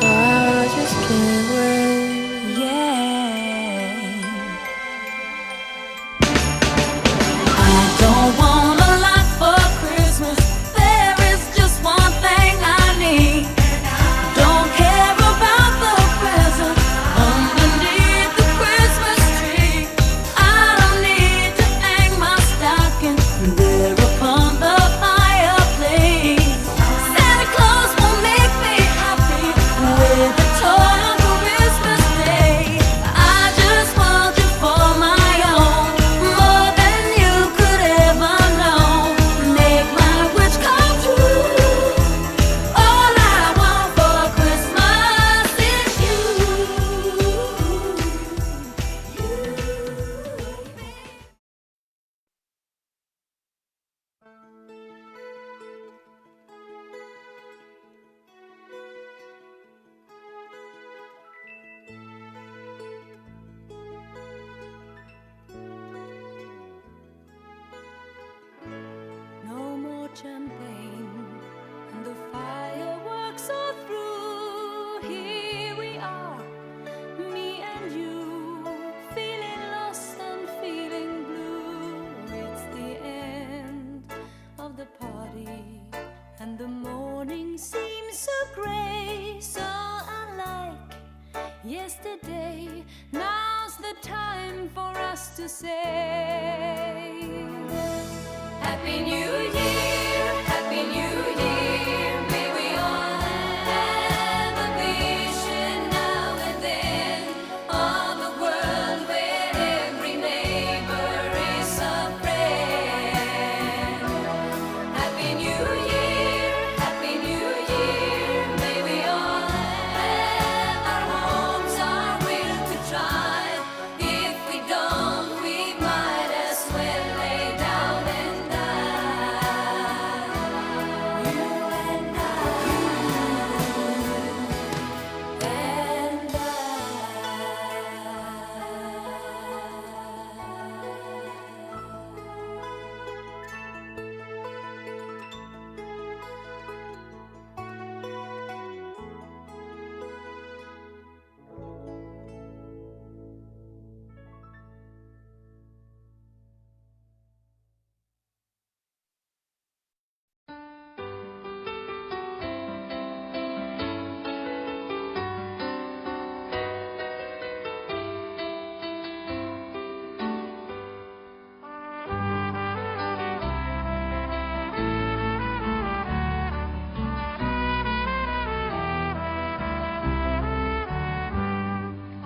I just can't wait. Yeah. I don't want a lot for Christmas. There is just one thing I need. Don't care about the present underneath the Christmas tree. I don't need to hang my stocking there upon the fireplace. Santa Claus will make me happy with a toy on Christmas Day. I just want you for my own, more than you could ever know. Make my wish come true. All I want for Christmas is you. No more champagne, and the fireworks are through. Here we are, me and you, feeling lost and feeling blue. It's the end of the party, and the morning seems so gray, so unlike yesterday. Now's the time for us to say